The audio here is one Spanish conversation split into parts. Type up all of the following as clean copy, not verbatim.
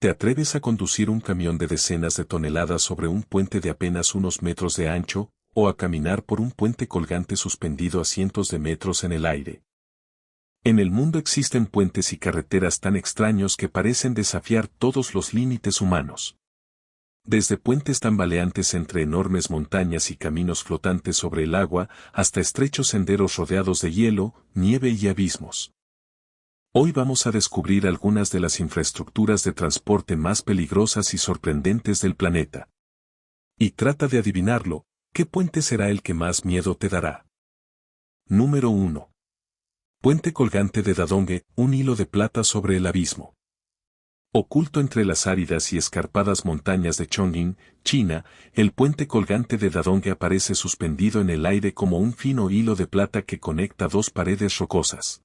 ¿Te atreves a conducir un camión de decenas de toneladas sobre un puente de apenas unos metros de ancho, o a caminar por un puente colgante suspendido a cientos de metros en el aire? En el mundo existen puentes y carreteras tan extraños que parecen desafiar todos los límites humanos. Desde puentes tambaleantes entre enormes montañas y caminos flotantes sobre el agua, hasta estrechos senderos rodeados de hielo, nieve y abismos. Hoy vamos a descubrir algunas de las infraestructuras de transporte más peligrosas y sorprendentes del planeta. Y trata de adivinarlo, ¿qué puente será el que más miedo te dará? Número 1. Puente colgante de Dadonge, un hilo de plata sobre el abismo. Oculto entre las áridas y escarpadas montañas de Chongqing, China, el puente colgante de Dadonge aparece suspendido en el aire como un fino hilo de plata que conecta dos paredes rocosas.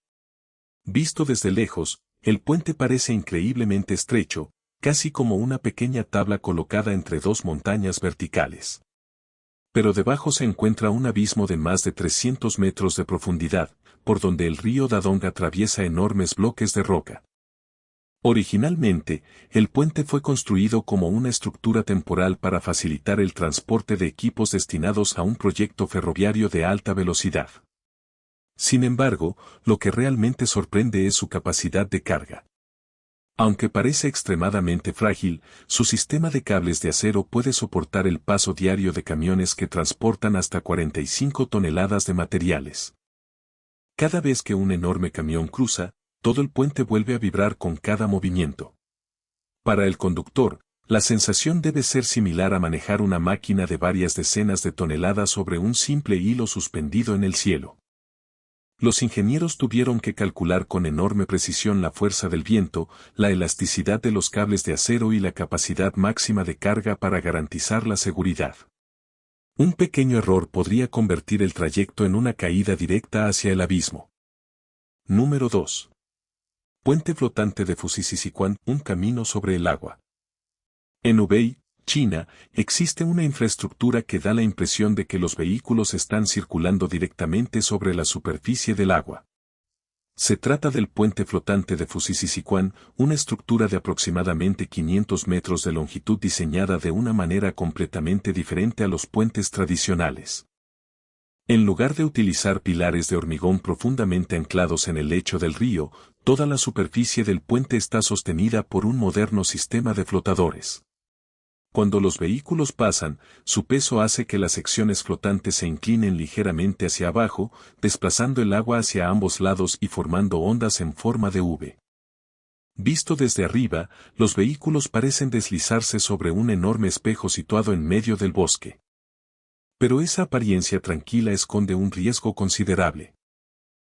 Visto desde lejos, el puente parece increíblemente estrecho, casi como una pequeña tabla colocada entre dos montañas verticales. Pero debajo se encuentra un abismo de más de 300 metros de profundidad, por donde el río Dadong atraviesa enormes bloques de roca. Originalmente, el puente fue construido como una estructura temporal para facilitar el transporte de equipos destinados a un proyecto ferroviario de alta velocidad. Sin embargo, lo que realmente sorprende es su capacidad de carga. Aunque parece extremadamente frágil, su sistema de cables de acero puede soportar el paso diario de camiones que transportan hasta 45 toneladas de materiales. Cada vez que un enorme camión cruza, todo el puente vuelve a vibrar con cada movimiento. Para el conductor, la sensación debe ser similar a manejar una máquina de varias decenas de toneladas sobre un simple hilo suspendido en el cielo. Los ingenieros tuvieron que calcular con enorme precisión la fuerza del viento, la elasticidad de los cables de acero y la capacidad máxima de carga para garantizar la seguridad. Un pequeño error podría convertir el trayecto en una caída directa hacia el abismo. Número 2. Puente flotante de Fusisisiquan, un camino sobre el agua. En Hubei, China, existe una infraestructura que da la impresión de que los vehículos están circulando directamente sobre la superficie del agua. Se trata del puente flotante de Fusisisiquan, una estructura de aproximadamente 500 metros de longitud diseñada de una manera completamente diferente a los puentes tradicionales. En lugar de utilizar pilares de hormigón profundamente anclados en el lecho del río, toda la superficie del puente está sostenida por un moderno sistema de flotadores. Cuando los vehículos pasan, su peso hace que las secciones flotantes se inclinen ligeramente hacia abajo, desplazando el agua hacia ambos lados y formando ondas en forma de V. Visto desde arriba, los vehículos parecen deslizarse sobre un enorme espejo situado en medio del bosque. Pero esa apariencia tranquila esconde un riesgo considerable.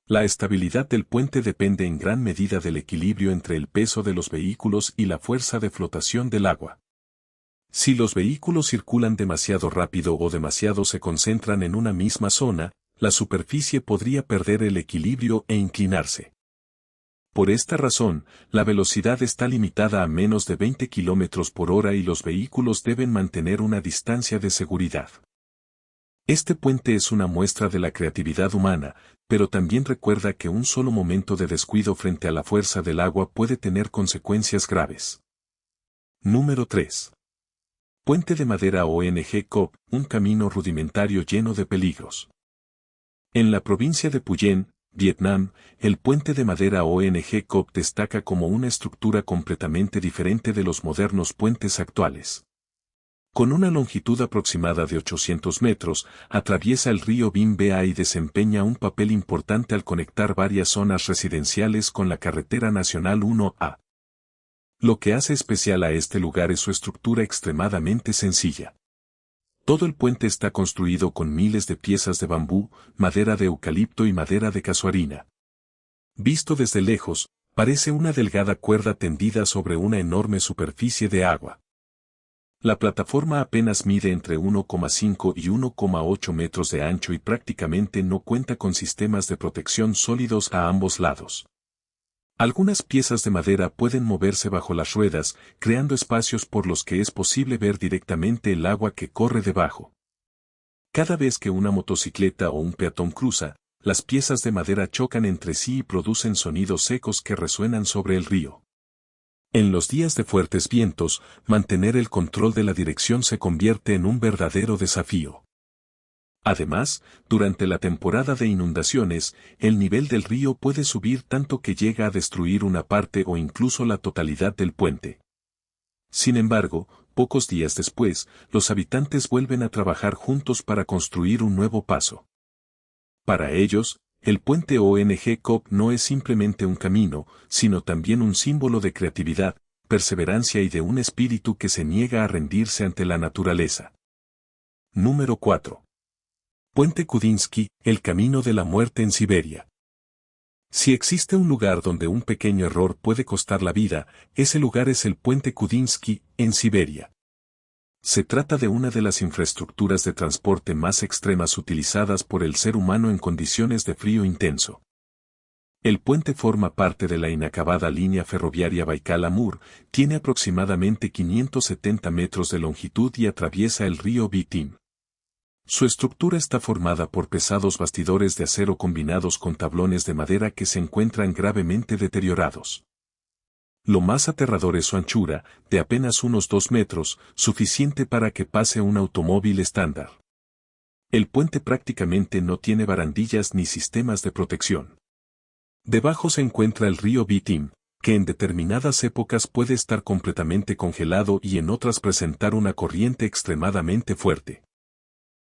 La estabilidad del puente depende en gran medida del equilibrio entre el peso de los vehículos y la fuerza de flotación del agua. Si los vehículos circulan demasiado rápido o demasiado se concentran en una misma zona, la superficie podría perder el equilibrio e inclinarse. Por esta razón, la velocidad está limitada a menos de 20 km por hora y los vehículos deben mantener una distancia de seguridad. Este puente es una muestra de la creatividad humana, pero también recuerda que un solo momento de descuido frente a la fuerza del agua puede tener consecuencias graves. Número 3. Puente de madera ONG COP, un camino rudimentario lleno de peligros. En la provincia de Phuyen, Vietnam, el puente de madera ONG COP destaca como una estructura completamente diferente de los modernos puentes actuales. Con una longitud aproximada de 800 metros, atraviesa el río Binh Ba y desempeña un papel importante al conectar varias zonas residenciales con la carretera nacional 1A. Lo que hace especial a este lugar es su estructura extremadamente sencilla. Todo el puente está construido con miles de piezas de bambú, madera de eucalipto y madera de casuarina. Visto desde lejos, parece una delgada cuerda tendida sobre una enorme superficie de agua. La plataforma apenas mide entre 1,5 y 1,8 metros de ancho y prácticamente no cuenta con sistemas de protección sólidos a ambos lados. Algunas piezas de madera pueden moverse bajo las ruedas, creando espacios por los que es posible ver directamente el agua que corre debajo. Cada vez que una motocicleta o un peatón cruza, las piezas de madera chocan entre sí y producen sonidos secos que resuenan sobre el río. En los días de fuertes vientos, mantener el control de la dirección se convierte en un verdadero desafío. Además, durante la temporada de inundaciones, el nivel del río puede subir tanto que llega a destruir una parte o incluso la totalidad del puente. Sin embargo, pocos días después, los habitantes vuelven a trabajar juntos para construir un nuevo paso. Para ellos, el puente ONG-COP no es simplemente un camino, sino también un símbolo de creatividad, perseverancia y de un espíritu que se niega a rendirse ante la naturaleza. Número 4. Puente Kudinsky, el camino de la muerte en Siberia. Si existe un lugar donde un pequeño error puede costar la vida, ese lugar es el puente Kudinsky, en Siberia. Se trata de una de las infraestructuras de transporte más extremas utilizadas por el ser humano en condiciones de frío intenso. El puente forma parte de la inacabada línea ferroviaria Baikal-Amur, tiene aproximadamente 570 metros de longitud y atraviesa el río Vitim. Su estructura está formada por pesados bastidores de acero combinados con tablones de madera que se encuentran gravemente deteriorados. Lo más aterrador es su anchura, de apenas unos 2 metros, suficiente para que pase un automóvil estándar. El puente prácticamente no tiene barandillas ni sistemas de protección. Debajo se encuentra el río Vitim, que en determinadas épocas puede estar completamente congelado y en otras presentar una corriente extremadamente fuerte.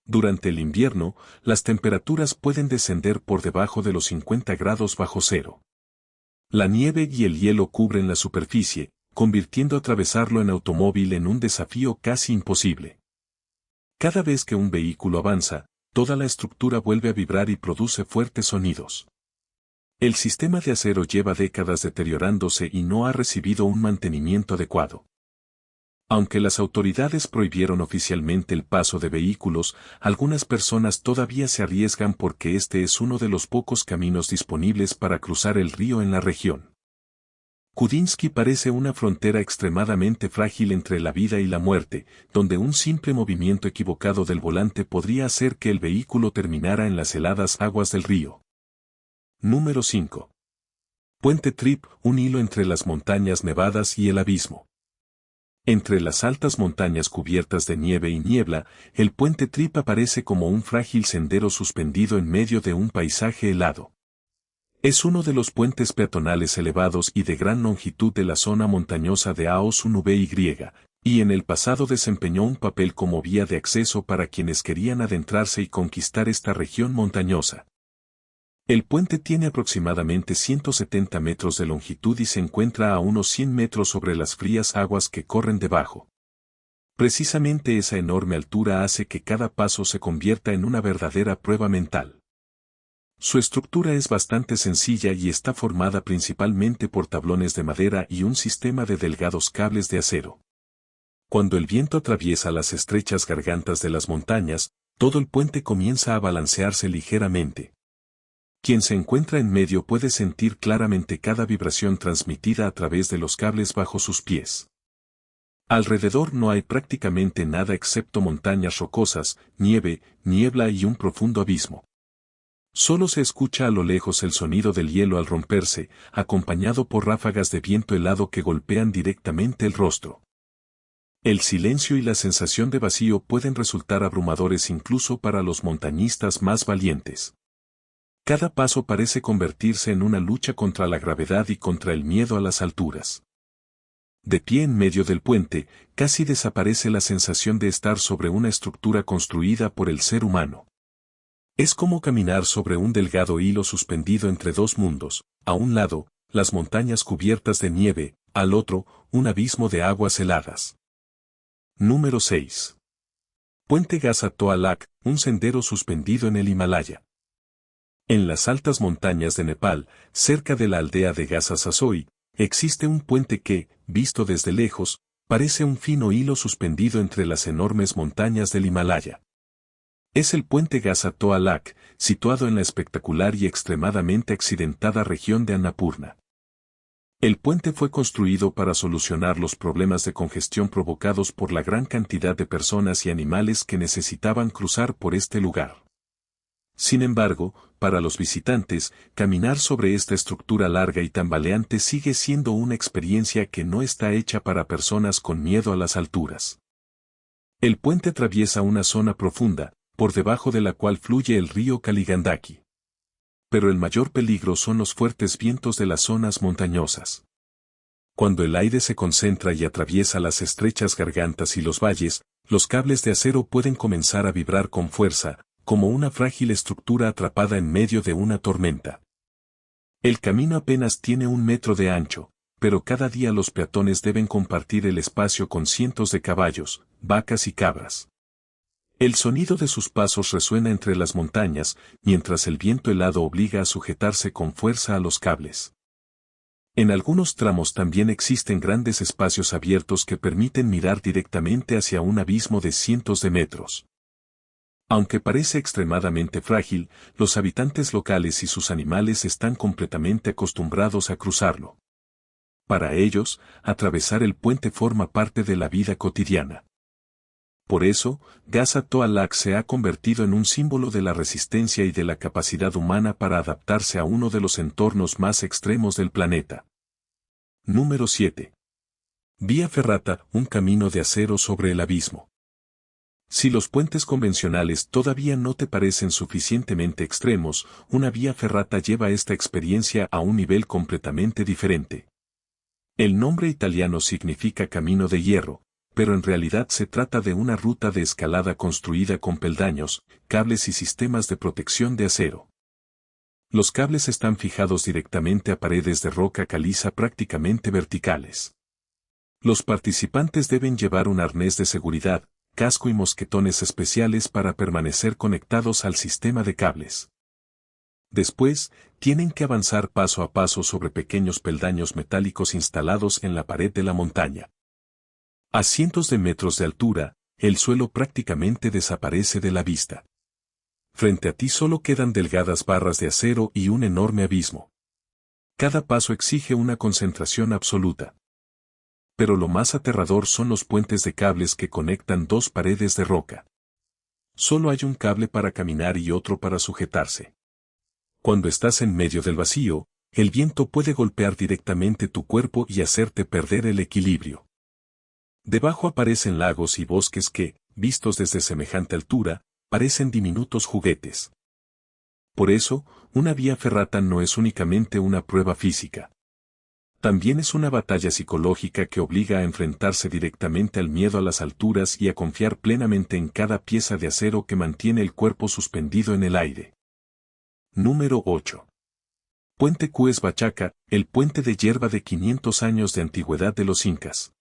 Durante el invierno, las temperaturas pueden descender por debajo de los 50 grados bajo cero. La nieve y el hielo cubren la superficie, convirtiendo atravesarlo en automóvil en un desafío casi imposible. Cada vez que un vehículo avanza, toda la estructura vuelve a vibrar y produce fuertes sonidos. El sistema de acero lleva décadas deteriorándose y no ha recibido un mantenimiento adecuado. Aunque las autoridades prohibieron oficialmente el paso de vehículos, algunas personas todavía se arriesgan porque este es uno de los pocos caminos disponibles para cruzar el río en la región. Kudinsky parece una frontera extremadamente frágil entre la vida y la muerte, donde un simple movimiento equivocado del volante podría hacer que el vehículo terminara en las heladas aguas del río. Número 5. Puente Trip, un hilo entre las montañas nevadas y el abismo. Entre las altas montañas cubiertas de nieve y niebla, el puente Trip aparece como un frágil sendero suspendido en medio de un paisaje helado. Es uno de los puentes peatonales elevados y de gran longitud de la zona montañosa de Aos-Nubey, y en el pasado desempeñó un papel como vía de acceso para quienes querían adentrarse y conquistar esta región montañosa. El puente tiene aproximadamente 170 metros de longitud y se encuentra a unos 100 metros sobre las frías aguas que corren debajo. Precisamente esa enorme altura hace que cada paso se convierta en una verdadera prueba mental. Su estructura es bastante sencilla y está formada principalmente por tablones de madera y un sistema de delgados cables de acero. Cuando el viento atraviesa las estrechas gargantas de las montañas, todo el puente comienza a balancearse ligeramente. Quien se encuentra en medio puede sentir claramente cada vibración transmitida a través de los cables bajo sus pies. Alrededor no hay prácticamente nada excepto montañas rocosas, nieve, niebla y un profundo abismo. Solo se escucha a lo lejos el sonido del hielo al romperse, acompañado por ráfagas de viento helado que golpean directamente el rostro. El silencio y la sensación de vacío pueden resultar abrumadores incluso para los montañistas más valientes. Cada paso parece convertirse en una lucha contra la gravedad y contra el miedo a las alturas. De pie en medio del puente, casi desaparece la sensación de estar sobre una estructura construida por el ser humano. Es como caminar sobre un delgado hilo suspendido entre dos mundos, a un lado, las montañas cubiertas de nieve, al otro, un abismo de aguas heladas. Número 6. Puente Gasa Toalak, un sendero suspendido en el Himalaya. En las altas montañas de Nepal, cerca de la aldea de Gasa Sasoi, existe un puente que, visto desde lejos, parece un fino hilo suspendido entre las enormes montañas del Himalaya. Es el puente Gasa Toalak, situado en la espectacular y extremadamente accidentada región de Annapurna. El puente fue construido para solucionar los problemas de congestión provocados por la gran cantidad de personas y animales que necesitaban cruzar por este lugar. Sin embargo, para los visitantes, caminar sobre esta estructura larga y tambaleante sigue siendo una experiencia que no está hecha para personas con miedo a las alturas. El puente atraviesa una zona profunda, por debajo de la cual fluye el río Kaligandaki. Pero el mayor peligro son los fuertes vientos de las zonas montañosas. Cuando el aire se concentra y atraviesa las estrechas gargantas y los valles, los cables de acero pueden comenzar a vibrar con fuerza, como una frágil estructura atrapada en medio de una tormenta. El camino apenas tiene 1 metro de ancho, pero cada día los peatones deben compartir el espacio con cientos de caballos, vacas y cabras. El sonido de sus pasos resuena entre las montañas, mientras el viento helado obliga a sujetarse con fuerza a los cables. En algunos tramos también existen grandes espacios abiertos que permiten mirar directamente hacia un abismo de cientos de metros. Aunque parece extremadamente frágil, los habitantes locales y sus animales están completamente acostumbrados a cruzarlo. Para ellos, atravesar el puente forma parte de la vida cotidiana. Por eso, Gaza Toalak se ha convertido en un símbolo de la resistencia y de la capacidad humana para adaptarse a uno de los entornos más extremos del planeta. Número 7. Vía ferrata, un camino de acero sobre el abismo. Si los puentes convencionales todavía no te parecen suficientemente extremos, una vía ferrata lleva esta experiencia a un nivel completamente diferente. El nombre italiano significa camino de hierro, pero en realidad se trata de una ruta de escalada construida con peldaños, cables y sistemas de protección de acero. Los cables están fijados directamente a paredes de roca caliza prácticamente verticales. Los participantes deben llevar un arnés de seguridad, casco y mosquetones especiales para permanecer conectados al sistema de cables. Después, tienen que avanzar paso a paso sobre pequeños peldaños metálicos instalados en la pared de la montaña. A cientos de metros de altura, el suelo prácticamente desaparece de la vista. Frente a ti solo quedan delgadas barras de acero y un enorme abismo. Cada paso exige una concentración absoluta. Pero lo más aterrador son los puentes de cables que conectan dos paredes de roca. Solo hay un cable para caminar y otro para sujetarse. Cuando estás en medio del vacío, el viento puede golpear directamente tu cuerpo y hacerte perder el equilibrio. Debajo aparecen lagos y bosques que, vistos desde semejante altura, parecen diminutos juguetes. Por eso, una vía ferrata no es únicamente una prueba física. También es una batalla psicológica que obliga a enfrentarse directamente al miedo a las alturas y a confiar plenamente en cada pieza de acero que mantiene el cuerpo suspendido en el aire. Número 8. Puente Cues Bachaca, el puente de hierba de 500 años de antigüedad de los incas.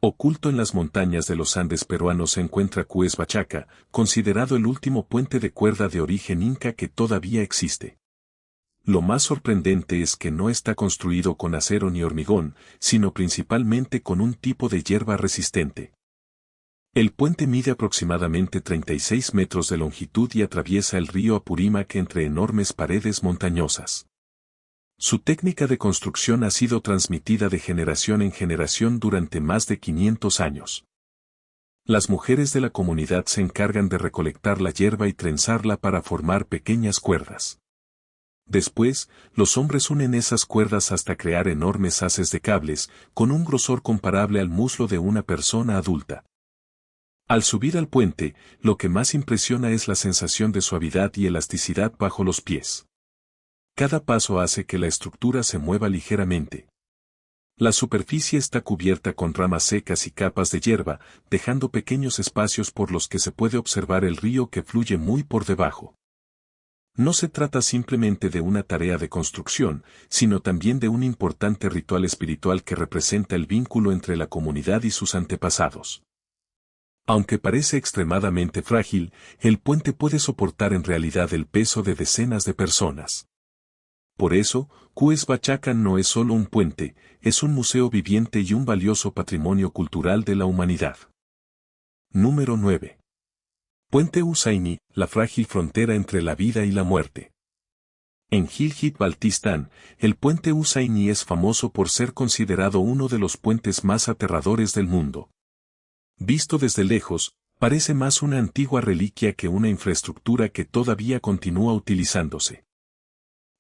Oculto en las montañas de los Andes peruanos se encuentra Cues Bachaca, considerado el último puente de cuerda de origen inca que todavía existe. Lo más sorprendente es que no está construido con acero ni hormigón, sino principalmente con un tipo de hierba resistente. El puente mide aproximadamente 36 metros de longitud y atraviesa el río Apurímac entre enormes paredes montañosas. Su técnica de construcción ha sido transmitida de generación en generación durante más de 500 años. Las mujeres de la comunidad se encargan de recolectar la hierba y trenzarla para formar pequeñas cuerdas. Después, los hombres unen esas cuerdas hasta crear enormes haces de cables, con un grosor comparable al muslo de una persona adulta. Al subir al puente, lo que más impresiona es la sensación de suavidad y elasticidad bajo los pies. Cada paso hace que la estructura se mueva ligeramente. La superficie está cubierta con ramas secas y capas de hierba, dejando pequeños espacios por los que se puede observar el río que fluye muy por debajo. No se trata simplemente de una tarea de construcción, sino también de un importante ritual espiritual que representa el vínculo entre la comunidad y sus antepasados. Aunque parece extremadamente frágil, el puente puede soportar en realidad el peso de decenas de personas. Por eso, Cues Bachaca no es solo un puente, es un museo viviente y un valioso patrimonio cultural de la humanidad. Número 9. Puente Hussaini, la frágil frontera entre la vida y la muerte. En Gilgit Baltistán, el puente Hussaini es famoso por ser considerado uno de los puentes más aterradores del mundo. Visto desde lejos, Parece más una antigua reliquia que una infraestructura que todavía continúa utilizándose.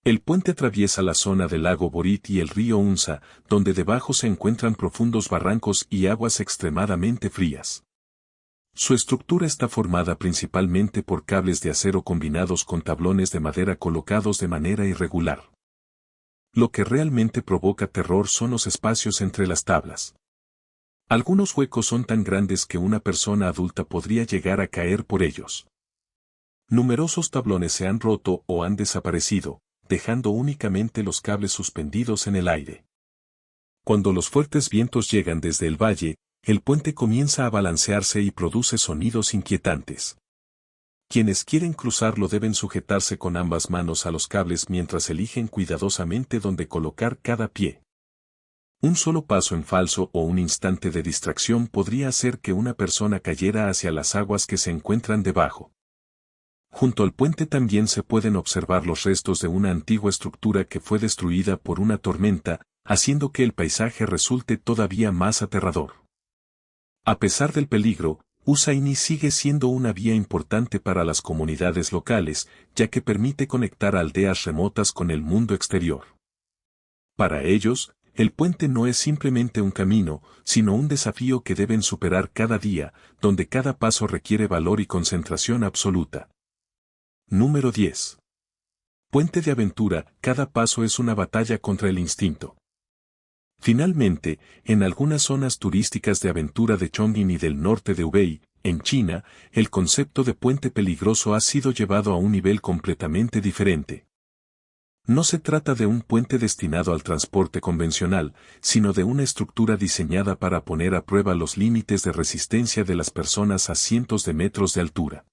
El puente atraviesa la zona del lago Borit y el río Unza, donde debajo se encuentran profundos barrancos y aguas extremadamente frías. Su estructura está formada principalmente por cables de acero combinados con tablones de madera colocados de manera irregular. Lo que realmente provoca terror son los espacios entre las tablas. Algunos huecos son tan grandes que una persona adulta podría llegar a caer por ellos. Numerosos tablones se han roto o han desaparecido, dejando únicamente los cables suspendidos en el aire. Cuando los fuertes vientos llegan desde el valle, el puente comienza a balancearse y produce sonidos inquietantes. Quienes quieren cruzarlo deben sujetarse con ambas manos a los cables mientras eligen cuidadosamente dónde colocar cada pie. Un solo paso en falso o un instante de distracción podría hacer que una persona cayera hacia las aguas que se encuentran debajo. Junto al puente también se pueden observar los restos de una antigua estructura que fue destruida por una tormenta, haciendo que el paisaje resulte todavía más aterrador. A pesar del peligro, Usaini sigue siendo una vía importante para las comunidades locales, ya que permite conectar a aldeas remotas con el mundo exterior. Para ellos, el puente no es simplemente un camino, sino un desafío que deben superar cada día, donde cada paso requiere valor y concentración absoluta. Número 10. Puente de aventura, cada paso es una batalla contra el instinto. Finalmente, en algunas zonas turísticas de aventura de Chongqing y del norte de Hubei, en China, el concepto de puente peligroso ha sido llevado a un nivel completamente diferente. No se trata de un puente destinado al transporte convencional, sino de una estructura diseñada para poner a prueba los límites de resistencia de las personas a cientos de metros de altura.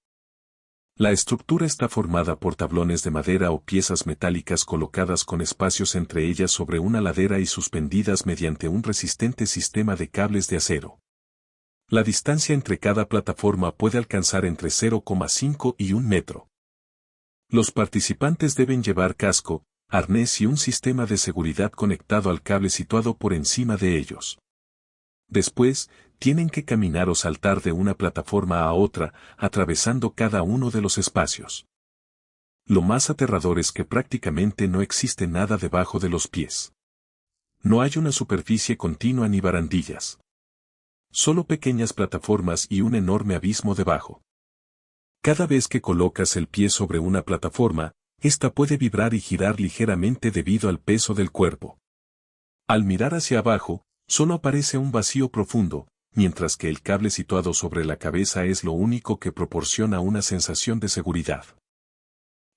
La estructura está formada por tablones de madera o piezas metálicas colocadas con espacios entre ellas sobre una ladera y suspendidas mediante un resistente sistema de cables de acero. La distancia entre cada plataforma puede alcanzar entre 0,5 y 1 metro. Los participantes deben llevar casco, arnés y un sistema de seguridad conectado al cable situado por encima de ellos. Después, tienen que caminar o saltar de una plataforma a otra, atravesando cada uno de los espacios. Lo más aterrador es que prácticamente no existe nada debajo de los pies. No hay una superficie continua ni barandillas. Solo pequeñas plataformas y un enorme abismo debajo. Cada vez que colocas el pie sobre una plataforma, ésta puede vibrar y girar ligeramente debido al peso del cuerpo. Al mirar hacia abajo, solo aparece un vacío profundo, mientras que el cable situado sobre la cabeza es lo único que proporciona una sensación de seguridad.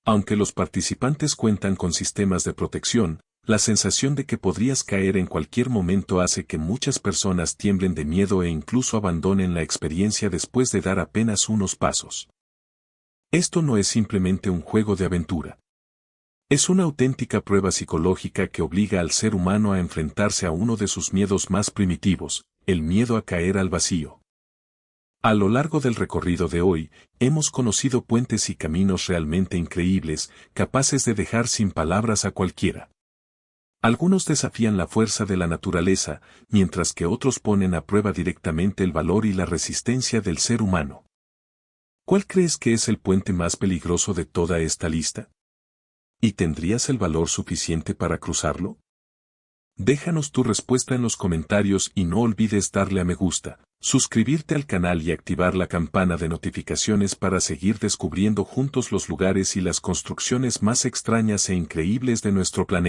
Aunque los participantes cuentan con sistemas de protección, la sensación de que podrías caer en cualquier momento hace que muchas personas tiemblen de miedo e incluso abandonen la experiencia después de dar apenas unos pasos. Esto no es simplemente un juego de aventura. Es una auténtica prueba psicológica que obliga al ser humano a enfrentarse a uno de sus miedos más primitivos, el miedo a caer al vacío. A lo largo del recorrido de hoy, hemos conocido puentes y caminos realmente increíbles, capaces de dejar sin palabras a cualquiera. Algunos desafían la fuerza de la naturaleza, mientras que otros ponen a prueba directamente el valor y la resistencia del ser humano. ¿Cuál crees que es el puente más peligroso de toda esta lista? ¿Y tendrías el valor suficiente para cruzarlo? Déjanos tu respuesta en los comentarios y no olvides darle a me gusta, suscribirte al canal y activar la campana de notificaciones para seguir descubriendo juntos los lugares y las construcciones más extrañas e increíbles de nuestro planeta.